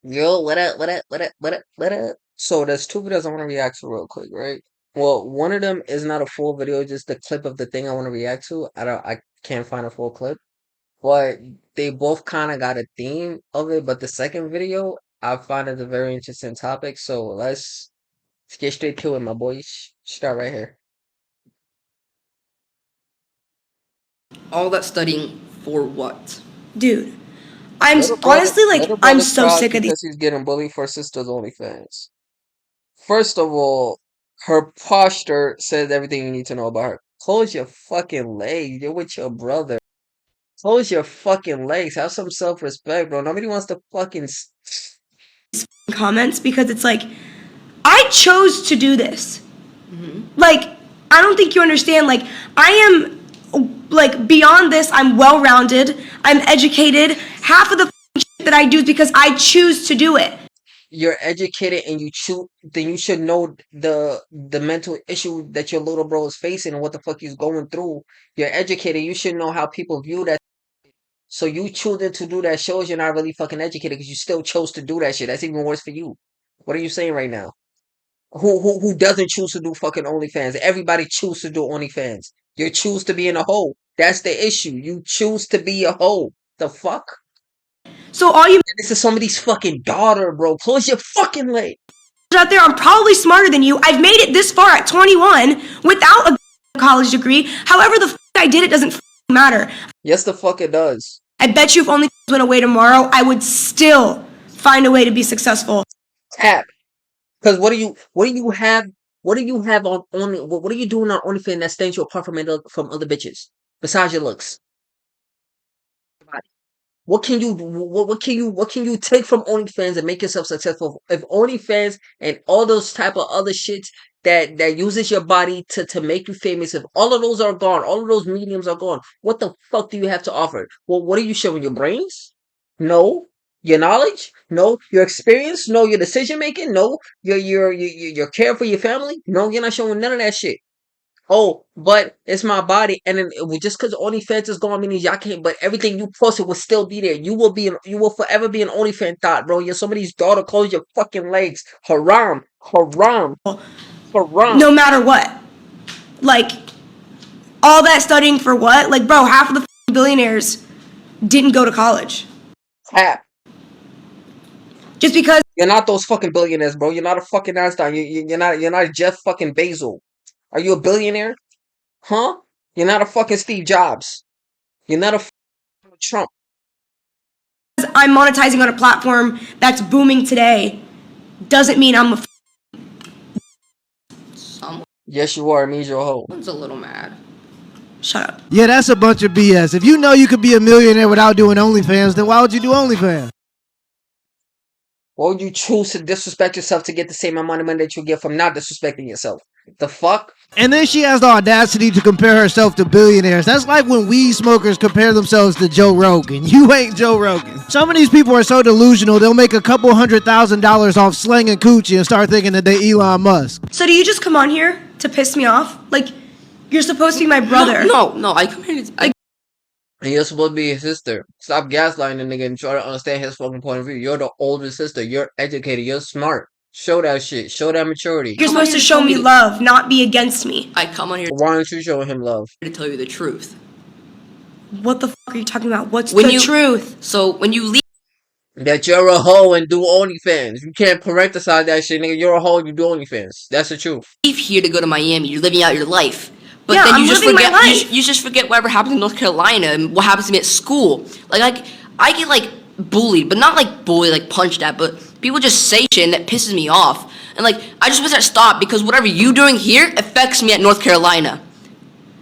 Yo, what up, what up, what up, what up, what up? So there's two videos I want to react to real quick, right? Well, one of them is not a full video, just the clip of the thing I want to react to. I can't find a full clip, but they both kind of got a theme of it. But the second video, I find it a very interesting topic. So let's get straight to it, my boys. Start right here. All that studying for what? Dude, Little I'm brother so cries sick of these. because he's getting bullied for sister's OnlyFans. First of all, her posture says everything you need to know about her. Close your fucking legs. You're with your brother. Close your fucking legs. Have some self-respect, bro. Nobody wants to fucking. Comments because it's like, I chose to do this. Mm-hmm. Like, I don't think you understand. Like, I am, like, beyond this, I'm well rounded, I'm educated. Half of the shit that I do is because I choose to do it. You're educated and you choose. Then you should know the mental issue that your little bro is facing and what the fuck he's going through. You're educated. You should know how people view that. So you choosing to do that shows you're not really fucking educated because you still chose to do that shit. That's even worse for you. What are you saying right now? Who doesn't choose to do fucking OnlyFans? Everybody choose to do OnlyFans. You choose to be in a hole. That's the issue. You choose to be a hoe. The fuck? So all you And this is somebody's fucking daughter, bro. Close your fucking leg. out there, I'm probably smarter than you. I've made it this far at 21 without a college degree. However the I did it doesn't matter. Yes, the fuck it does. I bet you if OnlyFans went away tomorrow, I would still find a way to be successful. Tap. Because what do you have on only what are you doing on OnlyFans that stands you apart from other bitches? Besides your looks. What can you take from OnlyFans and make yourself successful? If OnlyFans and all those type of other shits that uses your body to make you famous, if all of those are gone, all of those mediums are gone, what the fuck do you have to offer? Well, what are you showing? Your brains? No. Your knowledge? No. Your experience? No. Your decision making? No. Your care for your family? No. You're not showing none of that shit. Oh, but it's my body, and then just because OnlyFans is gone means y'all can't. But everything you posted will still be there. You will forever be an OnlyFans thought, bro. You're somebody's daughter. Close your fucking legs. Haram, haram, haram. No matter what. Like, all that studying for what? Like, bro, half of the billionaires didn't go to college. Tap. Just because You're not those fucking billionaires, bro. You're not a fucking Einstein. You're not Jeff fucking Bezos. Are you a billionaire? Huh? You're not a fucking Steve Jobs. You're not a Trump. I'm monetizing on a platform that's booming today doesn't mean I'm a Yes, you are. It means you're a hoe. Someone's a little mad. Shut up. Yeah, that's a bunch of BS. If you know you could be a millionaire without doing OnlyFans, then why would you do OnlyFans? Why would you choose to disrespect yourself to get the same amount of money that you get from not disrespecting yourself? The fuck? And then she has the audacity to compare herself to billionaires. That's like when weed smokers compare themselves to Joe Rogan. You ain't Joe Rogan. Some of these people are so delusional, they'll make a couple $100,000 off slanging coochie and start thinking that they Elon Musk. So do you just come on here to piss me off? Like, you're supposed to be my brother. No, I come here to, And you're supposed to be his sister. Stop gaslighting the nigga and try to understand his fucking point of view. You're the older sister. You're educated. You're smart. Show that shit. Show that maturity. You're supposed to show me love, not be against me. I come on here Why aren't you showing him love? to tell you the truth. What the fuck are you talking about? What's When the you- truth? So when you leave That you're a hoe and do OnlyFans. You can't parenthesize that shit, nigga. You're a hoe and you do OnlyFans. That's the truth. here to go to Miami, you're living out your life. But Yeah, then I'm you just living my forget life. you just forget whatever happens in North Carolina and what happens to me at school. Like I get like bullied, but not like bullied, like punched at, but people just say shit and that pisses me off. And like I just wish that stopped because whatever you doing here affects me at North Carolina.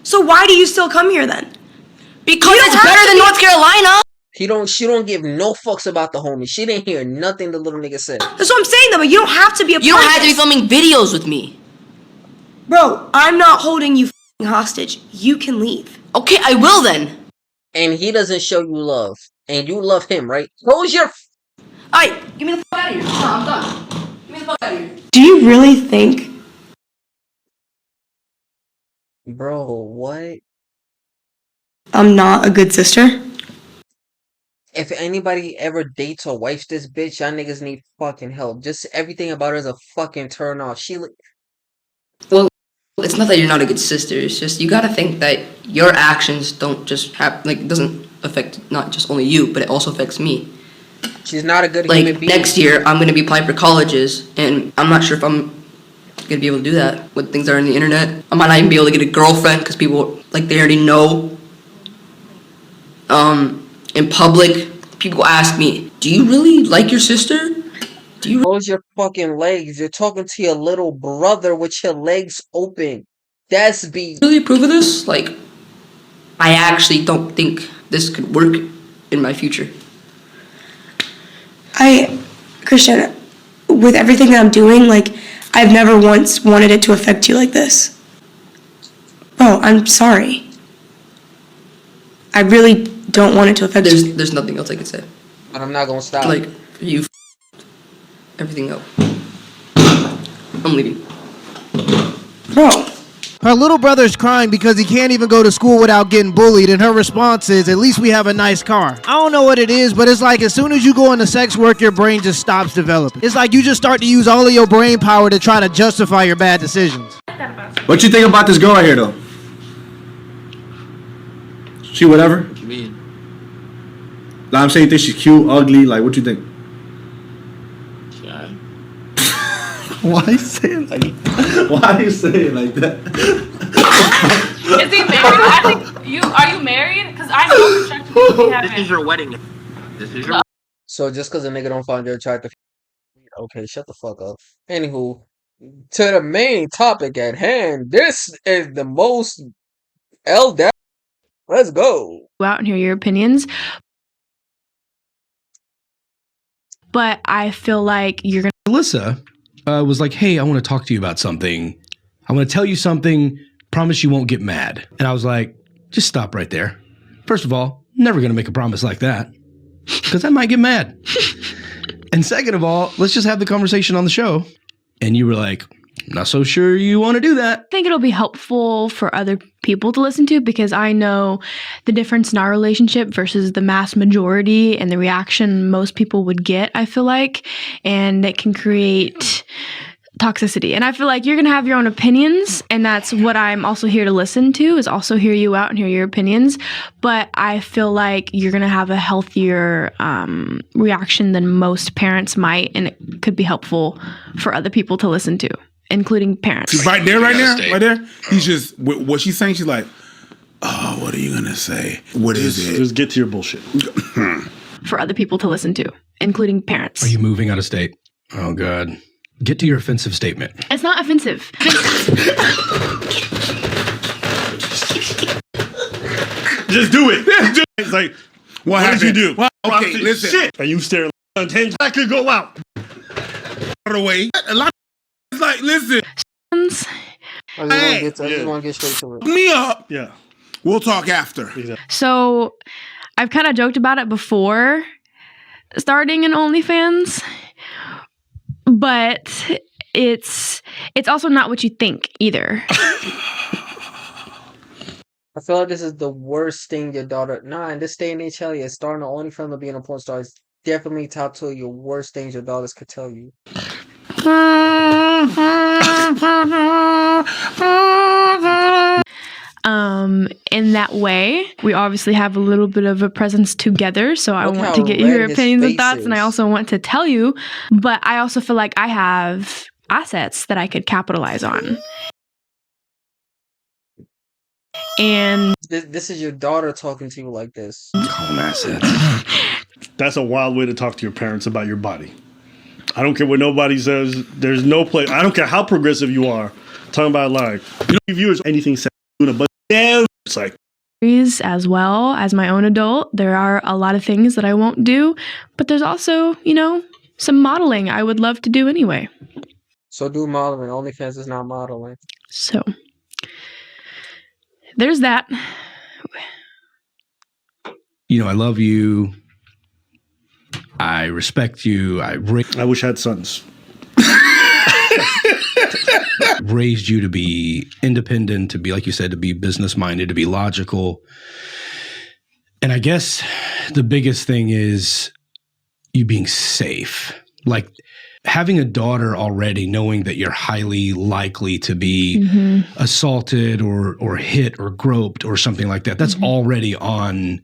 So why do you still come here then? Because You don't it's have better to than be- North Carolina. She don't give no fucks about the homie. She didn't hear nothing the little nigga said. That's what I'm saying though, but you don't have to be a You part don't of have to be this. filming videos with me. Bro, I'm not holding you f***ing hostage. You can leave. Okay, I will then. And he doesn't show you love. And you love him, right? Close your Alright, get me the fuck out of here. No, I'm done. Get me the fuck out of here. Do you really think Bro, what? I'm not a good sister? if anybody ever dates or wifes this bitch, y'all niggas need fucking help. Just everything about her is a fucking turn off. Well, it's not that you're not a good sister. It's just you gotta think that your actions don't just have like it doesn't affect not just only you, but it also affects me. She's not a good Like human being. next year, I'm gonna be applying for colleges, and I'm not sure if I'm gonna be able to do that with things that are on the internet. I might not even be able to get a girlfriend because people like they already know. In public, people ask me, "Do you really like your sister? Do you Close your fucking legs. You're talking to your little brother with your legs open. That's be really approve of this?" Like, I actually don't think this could work in my future. Christian, with everything that I'm doing, like, I've never once wanted it to affect you like this. Bro, I'm sorry. I really don't want it to affect you. There's nothing else I can say. But I'm not gonna stop. Like, you everything up. I'm leaving. Bro. Her little brother's crying because he can't even go to school without getting bullied, and her response is, at least we have a nice car. I don't know what it is, but it's like as soon as you go into sex work, your brain just stops developing. It's like you just start to use all of your brain power to try to justify your bad decisions. What you think about this girl right here, though? She whatever? What you mean? Like, I'm saying you think she's cute, ugly, like, what you think? Yeah. Why you say it like that? Why do you say it like that? Is he married? I think are you married? Because I know for sure you haven't. This is your wedding. This is your. So just because a nigga don't find you attractive, okay, shut the fuck up. Anywho, to the main topic at hand. This is the most LDAP. Let's go. Out and hear your opinions. But I feel like you're going to. Alyssa was like, hey, I want to talk to you about something. I want to tell you something. Promise you won't get mad. And I was like, just stop right there. First of all, never going to make a promise like that because I might get mad. And second of all, let's just have the conversation on the show. And you were like, not so sure you want to do that. I think it'll be helpful for other people to listen to because I know the difference in our relationship versus the mass majority and the reaction most people would get, I feel like, and it can create toxicity. And I feel like you're going to have your own opinions, and that's what I'm also here to listen to, is also hear you out and hear your opinions. But I feel like you're going to have a healthier reaction than most parents might, and it could be helpful for other people to listen to, including parents. She's right there, right there. He's just, what she's saying, she's like, oh, what are you going to say? What is it? Just get to your bullshit. For other people to listen to, including parents. Are you moving out of state? Oh, God. Get to your offensive statement. It's not offensive. Just do it. Just do it. It's like, what did you do? Well, okay, listen. Shit. And you stare like unhinged. I could go out. Out of the way. A lot of like, listen. I just want to get straight to it. Me up. Yeah. We'll talk after. So I've kind of joked about it before starting an OnlyFans, but it's also not what you think either. I feel like this is the worst thing your daughter. Nah, in this day and age, hell yeah, starting an OnlyFans or being a porn star is definitely top two of your worst things your daughters could tell you. In that way, we obviously have a little bit of a presence together, so I want to get your opinions and thoughts, and I also want to tell you, but I also feel like I have assets that I could capitalize on. And this is your daughter talking to you like this. Assets. That's a wild way to talk to your parents about your body. I don't care what nobody says. There's no place. I don't care how progressive you are. Talking about like, you know, viewers anything sexual, but it's like. As well as my own adult, there are a lot of things that I won't do, but there's also, you know, some modeling I would love to do anyway. So do modeling. OnlyFans is not modeling. So there's that. You know, I love you. I respect you. I wish I had sons. Raised you to be independent, to be, like you said, to be business minded, to be logical. And I guess the biggest thing is you being safe. Like having a daughter already, knowing that you're highly likely to be assaulted or hit or groped or something like that. That's already on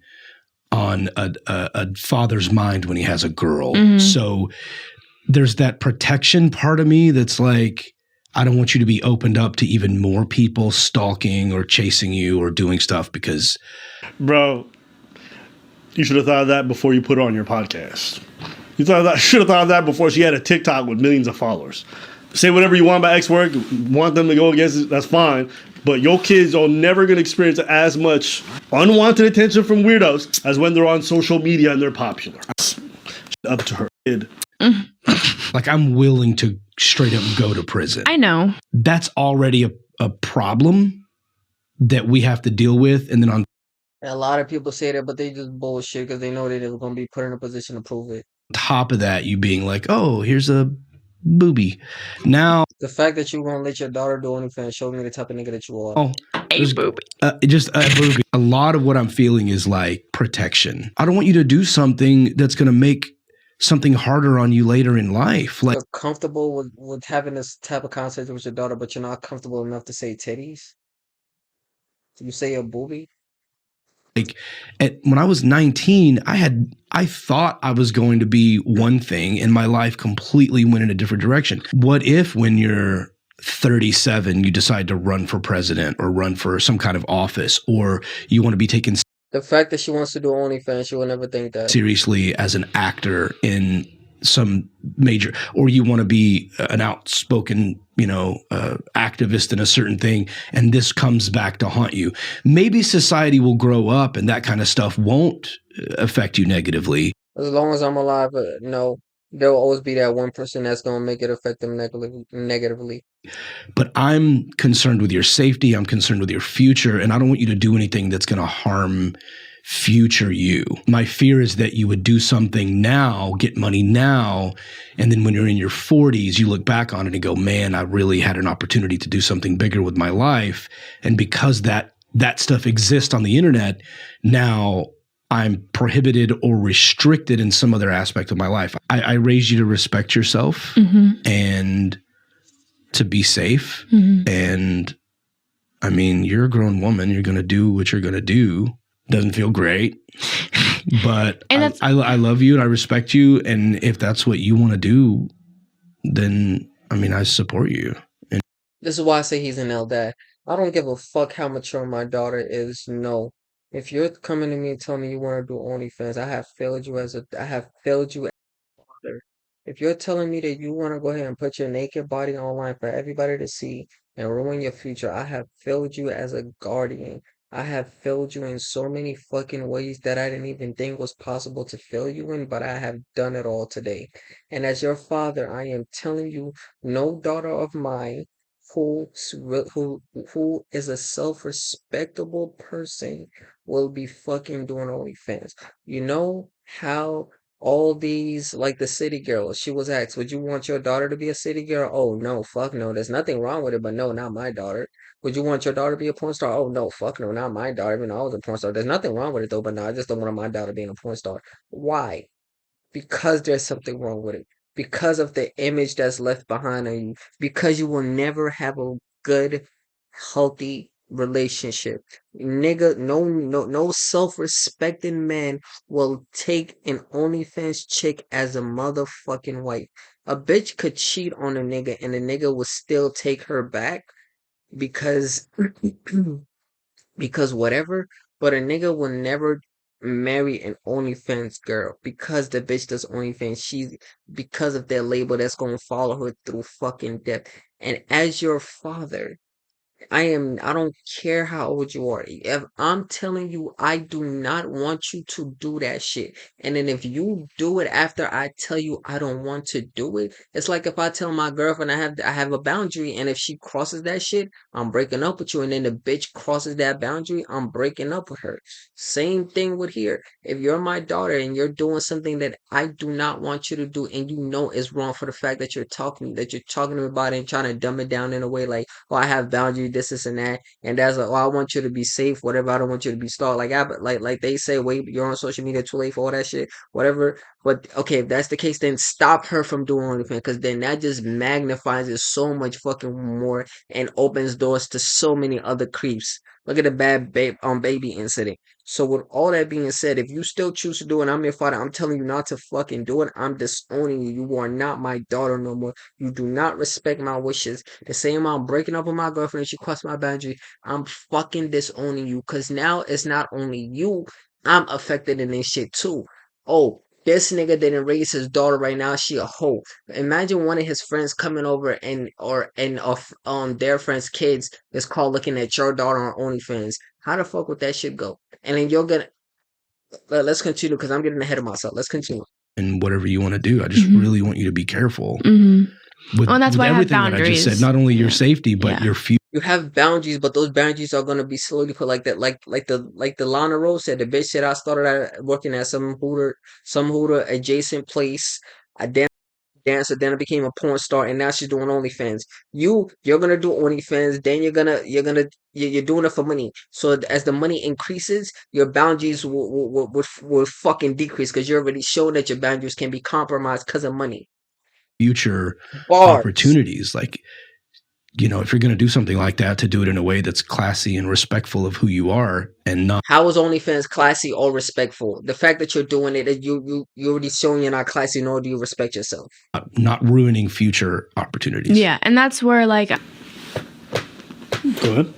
a father's mind when he has a girl. So there's that protection part of me that's like, I don't want you to be opened up to even more people stalking or chasing you or doing stuff because, Bro, you should have thought of that before you put her on your podcast. You should have thought of that before she had a TikTok with millions of followers. Say whatever you want about X work, want them to go against it, that's fine. But your kids are never going to experience as much unwanted attention from weirdos as when they're on social media and they're popular. Up to her kid. like, I'm willing to straight up go to prison. I know. That's already a problem that we have to deal with. And then on A lot of people say that, but they just bullshit because they know that they're going to be put in a position to prove it. top of that, you being like, oh, here's a booby. Now, The fact that you won't let your daughter do OnlyFans shows me the type of nigga that you are. oh, just a booby. A lot of what I'm feeling is like protection. I don't want you to do something that's going to make something harder on you later in life. Like, You're comfortable with having this type of conversation with your daughter, but you're not comfortable enough to say titties? You say a booby? when I was 19, I thought I was going to be one thing and my life completely went in a different direction. What if when you're 37, you decide to run for president or run for some kind of office, or you want to be taken The fact that she wants to do OnlyFans, she will never think that. seriously as an actor in some major, or you want to be an outspoken, activist in a certain thing, and this comes back to haunt you. Maybe society will grow up and that kind of stuff won't affect you negatively. As long as I'm alive, no, there will always be that one person that's going to make it affect them negatively. But I'm concerned with your safety. I'm concerned with your future, and I don't want you to do anything that's going to harm future you. My fear is that you would do something now, get money now, and then when you're in your 40s, you look back on it and go, man, I really had an opportunity to do something bigger with my life. And because that stuff exists on the internet, now I'm prohibited or restricted in some other aspect of my life. I raised you to respect yourself and to be safe. And I mean, you're a grown woman. You're going to do what you're going to do. Doesn't feel great, but I love you and I respect you. And if that's what you want to do, then, I mean, I support you. And This is why I say he's an L dad. I don't give a fuck how mature my daughter is. No. If you're coming to me and telling me you want to do OnlyFans, I have failed you as a father. If you're telling me that you want to go ahead and put your naked body online for everybody to see and ruin your future, I have failed you as a guardian. I have failed you in so many fucking ways that I didn't even think was possible to fail you in, but I have done it all today. And as your father, I am telling you, no daughter of mine who who is a self-respectable person will be fucking doing OnlyFans. You know how all these, like the city girls, she was asked, would you want your daughter to be a city girl? Oh no, fuck no. There's nothing wrong with it, but no, not my daughter. Would you want your daughter to be a porn star? Oh no, fuck no, not my daughter. Even though I was a porn star. There's nothing wrong with it though, but no, I just don't want my daughter being a porn star. Why? Because there's something wrong with it. Because of the image that's left behind on you. Because you will never have a good, healthy relationship. Nigga, no self-respecting man will take an OnlyFans chick as a motherfucking wife. A bitch could cheat on a nigga and the nigga will still take her back because because whatever, but a nigga will never marry an OnlyFans girl because the bitch does OnlyFans. Because of that label that's gonna follow her through fucking death. And as your father, I don't care how old you are. If I'm telling you, I do not want you to do that shit. And then if you do it after I tell you I don't want to do it, it's like if I tell my girlfriend I have a boundary, and if she crosses that shit, I'm breaking up with you. And then the bitch crosses that boundary, I'm breaking up with her. Same thing with here. If you're my daughter and you're doing something that I do not want you to do, and you know it's wrong for the fact that you're talking to me about it and trying to dumb it down in a way like, oh, I have boundaries this, and that. And that's like, oh, I want you to be safe, whatever. I don't want you to be stalked. Like they say, wait, you're on social media too late for all that shit, whatever. But okay, if that's the case, then stop her from doing OnlyFans, because then that just magnifies it so much fucking more and opens doors to so many other creeps. Look at the bad baby incident. So with all that being said, if you still choose to do it, I'm your father. I'm telling you not to fucking do it. I'm disowning you. You are not my daughter no more. You do not respect my wishes. The same I'm breaking up with my girlfriend, she crossed my boundary. I'm fucking disowning you, because now it's not only you, I'm affected in this shit too. Oh, this nigga didn't raise his daughter, right now she a hoe. Imagine one of his friends coming over and their friends' kids is called looking at your daughter on OnlyFans. How the fuck would that shit go? And then you're gonna let's continue, because I'm getting ahead of myself. Let's continue. And whatever you want to do, I just really want you to be careful. With, Well, that's with why I have everything that I just boundaries. said, not only your safety, but Yeah. your future. You have boundaries, but those boundaries are gonna be slowly put like that. Like the Lana Rose said, the bitch said I started working at some Hooter adjacent place. I dancer, then I became a porn star, and now she's doing OnlyFans. You're gonna do OnlyFans, then you're doing it for money. So as the money increases, your boundaries will fucking decrease, because you're already showing that your boundaries can be compromised because of money. Future Bars. opportunities. Like, you know, if you're going to do something like that, to do it in a way that's classy and respectful of who you are, and not How is OnlyFans classy or respectful? The fact that you're doing it, you already showing you're not classy, nor do you respect yourself. not ruining future opportunities. Yeah, and that's where like Go ahead.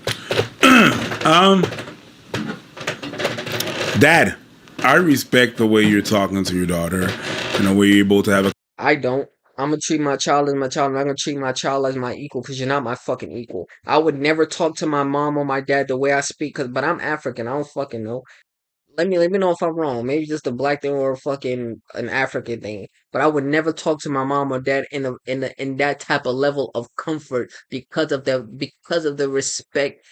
Dad, I respect the way you're talking to your daughter and the way you're able to have a I don't. I'm gonna treat my child as my child. I'm not gonna treat my child as my equal, because you're not my fucking equal. I would never talk to my mom or my dad the way I speak, but I'm African. I don't fucking know. Let me know if I'm wrong. Maybe just a black thing or fucking an African thing. But I would never talk to my mom or dad in that type of level of comfort, because of the respect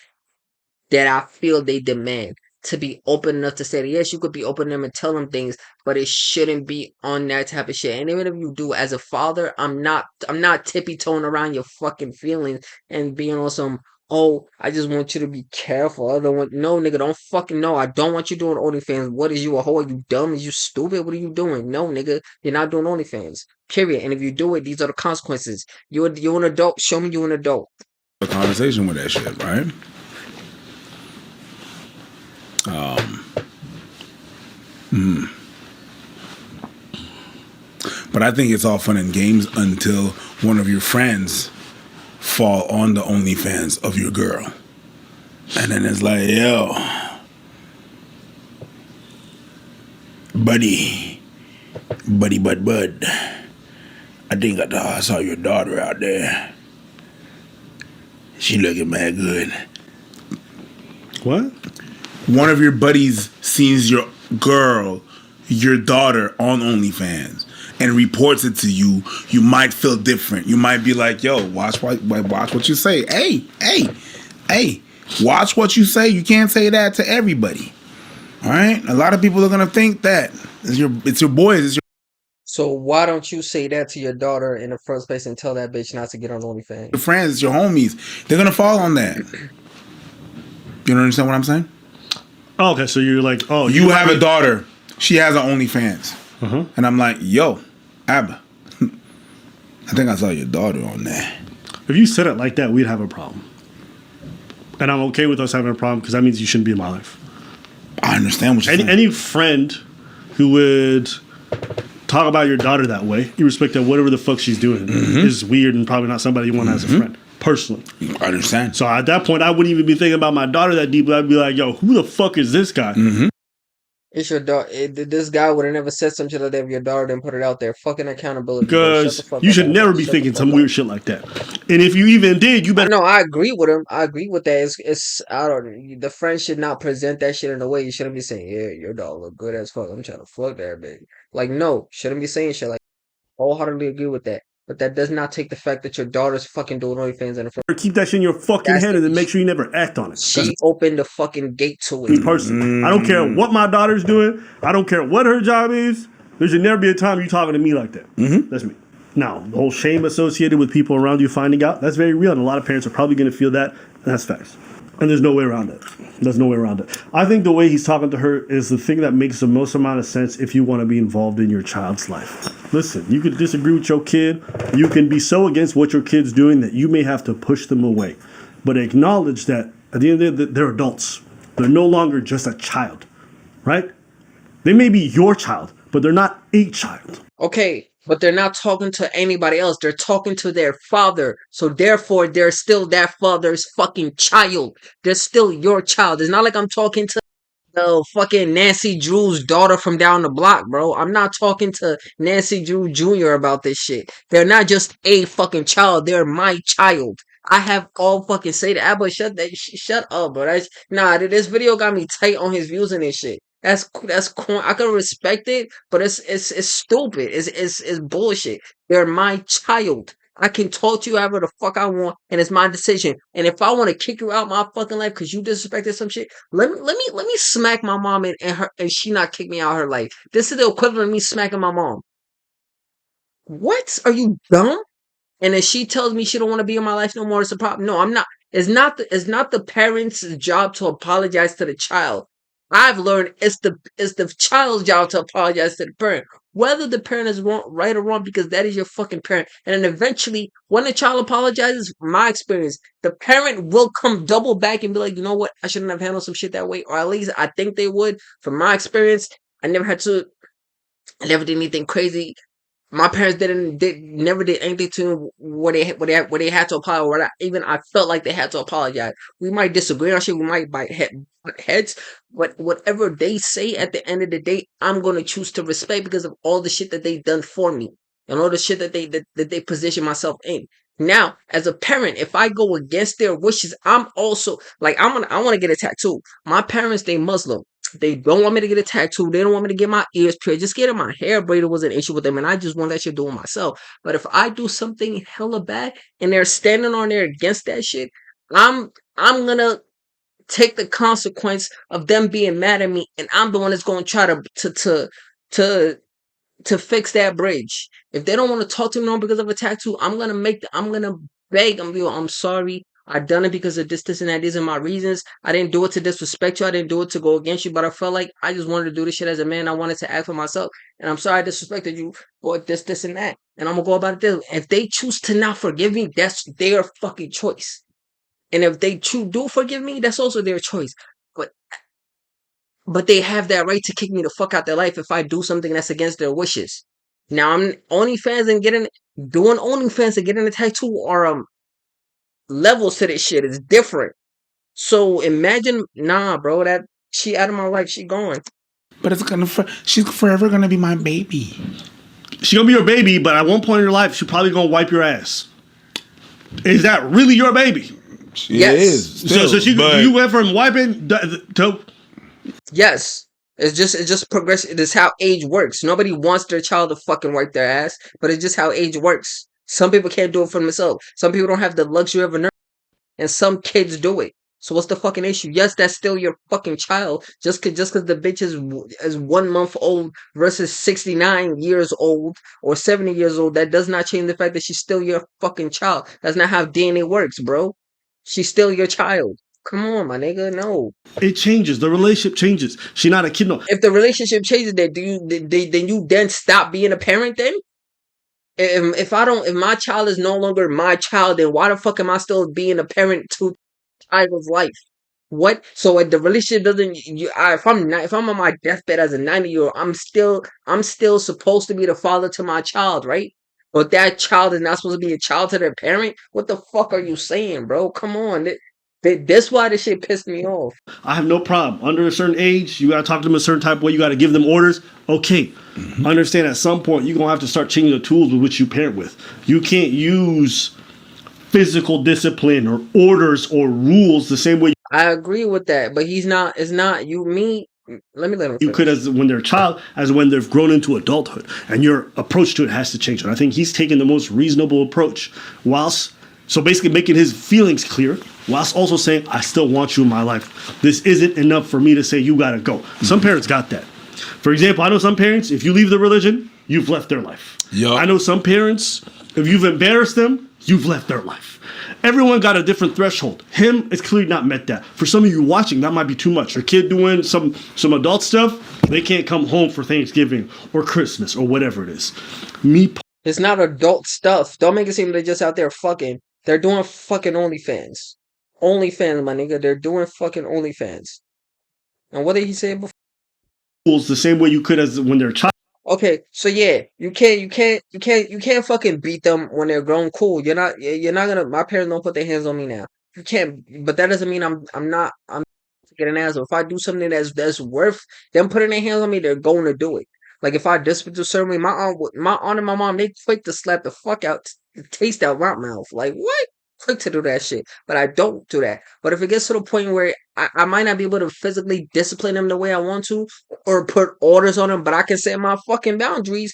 that I feel they demand. To be open enough to say, yes, you could be open to them and tell them things, but it shouldn't be on that type of shit. And even if you do, as a father, I'm not tippy toeing around your fucking feelings and being on some, oh, I just want you to be careful. I don't want, no, nigga, don't fucking, no, I don't want you doing OnlyFans. What is you, a hoe? Are you dumb? Is you stupid? What are you doing? No, nigga, you're not doing OnlyFans. Period. And if you do it, these are the consequences. You're an adult. Show me you an adult. conversation with that shit, right? But I think it's all fun and games until one of your friends fall on the OnlyFans of your girl. And then it's like, yo, buddy, bud. I think I saw your daughter out there. She looking mad good. What? One of your buddies sees your girl, your daughter, on OnlyFans and reports it to you. You might feel different. You might be like, yo, watch what you say. Hey, watch what you say. You can't say that to everybody. All right? A lot of people are going to think that. It's your boys. So why don't you say that to your daughter in the first place and tell that bitch not to get on OnlyFans? Your friends, it's your homies. They're going to fall on that. You don't understand what I'm saying? Oh, okay, so you're like, oh, You have a daughter. She has an OnlyFans. Uh-huh. And I'm like, yo, Abba, I think I saw your daughter on there. If you said it like that, we'd have a problem. And I'm okay with us having a problem, because that means you shouldn't be in my life. I understand what you're saying. Any friend who would talk about your daughter that way, you respect that whatever the fuck she's doing is weird and probably not somebody you want as a friend, personally. I understand. So at that point, I wouldn't even be thinking about my daughter that deeply. I'd be like, yo, who the fuck is this guy? It's your daughter. This guy would have never said some shit like that if your daughter didn't put it out there. Fucking accountability. Bro. Shut the Because fuck you up, should man. never be Shut the thinking fuck some up. weird shit like that. And if you even did, you better. No, I agree with him. I agree with that. I don't. The friend should not present that shit in a way. You shouldn't be saying, yeah, your dog look good as fuck. I'm trying to fuck that bitch. Like, no, shouldn't be saying shit like. Wholeheartedly agree with that. But that does not take the fact that your daughter's fucking doing OnlyFans in the front. Keep that shit in your fucking That's head the and then make issue. sure you never act on it. She opened the fucking gate to Me it. personally. I don't care what my daughter's doing. I don't care what her job is. There should never be a time you talking to me like that. That's me. Now, the whole shame associated with people around you finding out, that's very real. And a lot of parents are probably going to feel that That's facts. And there's no way around it. There's no way around it. I think the way he's talking to her is the thing that makes the most amount of sense if you want to be involved in your child's life. Listen, you can disagree with your kid. You can be so against what your kid's doing that you may have to push them away. But acknowledge that at the end of the day, they're adults. They're no longer just a child, right? They may be your child, but they're not a child. Okay, but they're not talking to anybody else. They're talking to their father. So therefore, they're still that father's fucking child. They're still your child. It's not like I'm talking to the fucking Nancy Drew's daughter from down the block, bro. I'm not talking to Nancy Drew Jr. about this shit. They're not just a fucking child. They're my child. I have all fucking say that, but shut up, bro. This video got me tight on his views and this shit. That's corn. I can respect it, but it's stupid. It's bullshit. They're my child. I can talk to you however the fuck I want, and it's my decision. And if I want to kick you out my fucking life because you disrespected some shit, let me smack my mom and she not kick me out of her life. This is the equivalent of me smacking my mom. What? Are you dumb? And if she tells me she don't want to be in my life no more, it's a problem. No, I'm not. It's not the parent's job to apologize to the child. I've learned it's the child's job to apologize to the parent. Whether the parent is wrong, right or wrong, because that is your fucking parent. And then eventually, when the child apologizes, from my experience, the parent will come double back and be like, you know what, I shouldn't have handled some shit that way. Or at least I think they would. From my experience, I never did anything crazy. My parents never did anything to him where they had to apologize. Or even I felt like they had to apologize. We might disagree on shit. We might butt heads. But whatever they say at the end of the day, I'm gonna choose to respect because of all the shit that they've done for me and all the shit that they position myself in. Now, as a parent, if I go against their wishes, I'm also like I want to get a tattoo. My parents, they Muslim. They don't want me to get a tattoo. They don't want me to get my ears pierced. Just getting my hair braided was an issue with them, and I just want that shit doing myself. But if I do something hella bad and they're standing on there against that shit, I'm gonna take the consequence of them being mad at me, and I'm the one that's gonna try to fix that bridge. If they don't want to talk to me no because of a tattoo, I'm gonna beg them. I'm sorry. I done it because of this, and that. These are my reasons. I didn't do it to disrespect you. I didn't do it to go against you. But I felt like I just wanted to do this shit as a man. I wanted to act for myself. And I'm sorry I disrespected you for this, and that. And I'm gonna go about it this. If they choose to not forgive me, that's their fucking choice. And if they do forgive me, that's also their choice. But they have that right to kick me the fuck out their life if I do something that's against their wishes. Now I'm OnlyFans and doing OnlyFans and getting a tattoo or levels to this shit. It's different. So imagine, nah, bro, that she out of my life, she gone. But she's forever gonna be my baby. She's gonna be your baby, but at one point in your life, she's probably gonna wipe your ass. Is that really your baby? Yes. It is. Still, so you went from wiping to. Yes. It's just progression. It's how age works. Nobody wants their child to fucking wipe their ass, but it's just how age works. Some people can't do it for themselves. Some people don't have the luxury of a nurse, and some kids do it. So what's the fucking issue? Yes, that's still your fucking child. Just cause the bitch is 1 month old versus 69 years old or 70 years old, that does not change the fact that she's still your fucking child. That's not how DNA works, bro. She's still your child. Come on, my nigga. No. It changes. The relationship changes. She's not a kid. No. If the relationship changes, then you then stop being a parent then? If my child is no longer my child, then why the fuck am I still being a parent to child's life? What? So if the relationship doesn't, if I'm on my deathbed as a 90-year-old, I'm still supposed to be the father to my child, right? But that child is not supposed to be a child to their parent. What the fuck are you saying, bro? Come on. That's why this shit pissed me off. I have no problem. Under a certain age, you got to talk to them a certain type of way. You got to give them orders. Okay. Mm-hmm. Understand at some point, you're going to have to start changing the tools with which you parent with. You can't use physical discipline or orders or rules the same way. I agree with that, but it's not me. Let him finish. You could as when they're a child, as when they've grown into adulthood. And your approach to it has to change. And I think he's taking the most reasonable approach so basically making his feelings clear, whilst also saying, I still want you in my life. This isn't enough for me to say you gotta go. Mm-hmm. Some parents got that. For example, I know some parents, if you leave the religion, you've left their life. Yep. I know some parents, if you've embarrassed them, you've left their life. Everyone got a different threshold. Him, it's clearly not met that. For some of you watching, that might be too much. Your kid doing some adult stuff, they can't come home for Thanksgiving or Christmas or whatever it is. It's not adult stuff. Don't make it seem they're just out there fucking. They're doing fucking OnlyFans. OnlyFans, my nigga. They're doing fucking OnlyFans. And what did he say before? The same way you could as when they're a child. Okay, so yeah, you can't fucking beat them when they're grown. Cool, you're not gonna. My parents don't put their hands on me now. You can't, but that doesn't mean I'm getting an asshole. If I do something that's worth them putting their hands on me, they're going to do it. Like if I disrespect a certain way, my aunt and my mom, they quick to slap the fuck out, the taste out my mouth. Like what? Quick to do that shit, but I don't do that. But if it gets to the point where I might not be able to physically discipline them the way I want to, or put orders on them, but I can set my fucking boundaries.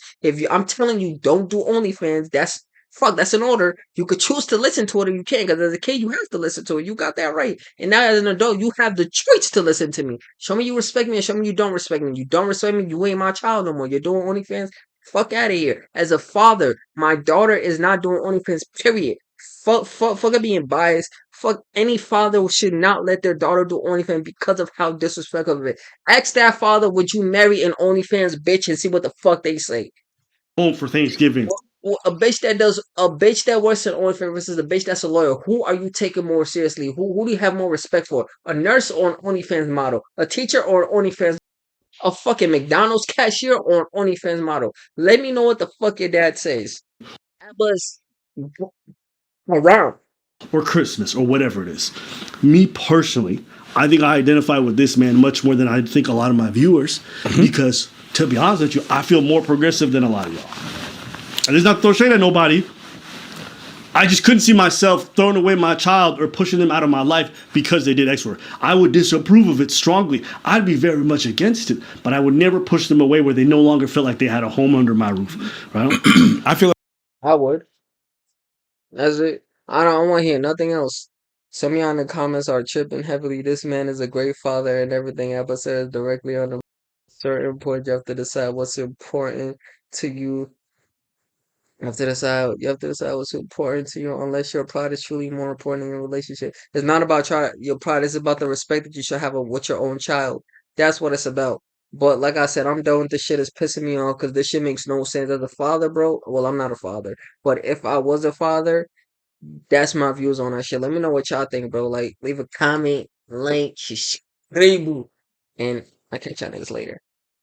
I'm telling you, don't do OnlyFans. That's an order. You could choose to listen to it or you can't. Because as a kid, you have to listen to it. You got that right. And now as an adult, you have the choice to listen to me. Show me you respect me and show me you don't respect me. You don't respect me, you ain't my child no more. You're doing OnlyFans. Fuck out of here. As a father, my daughter is not doing OnlyFans. Period. Fuck it being biased. Fuck any father should not let their daughter do OnlyFans because of how disrespectful of it. Ask that father, would you marry an OnlyFans bitch and see what the fuck they say. Home for Thanksgiving. Well, a bitch that works in OnlyFans versus a bitch that's a lawyer. Who are you taking more seriously? Who do you have more respect for? A nurse or an OnlyFans model? A teacher or an OnlyFans? A fucking McDonald's cashier or an OnlyFans model? Let me know what the fuck your dad says. That was around. Or Christmas or whatever it is. Me personally, I think I identify with this man much more than I think a lot of my viewers because, to be honest with you, I feel more progressive than a lot of y'all. And it's not to throw shade at nobody. I just couldn't see myself throwing away my child or pushing them out of my life because they did X work. I would disapprove of it strongly. I'd be very much against it, but I would never push them away where they no longer felt like they had a home under my roof. Right? I feel like I would. That's it. I don't want to hear nothing else. Some of y'all in the comments are tripping heavily. This man is a great father and everything. Apple says directly on the certain point. You have to decide what's important to you. You have to decide what's important to you unless your pride is truly more important in your relationship. It's not about your pride, it's about the respect that you should have with your own child. That's what it's about. But like I said, I'm done with this shit. It's pissing me off because this shit makes no sense. As a father, bro, well, I'm not a father. But if I was a father, that's my views on that shit. Let me know what y'all think, bro. Like, leave a comment, like, subscribe, and I'll catch y'all niggas later.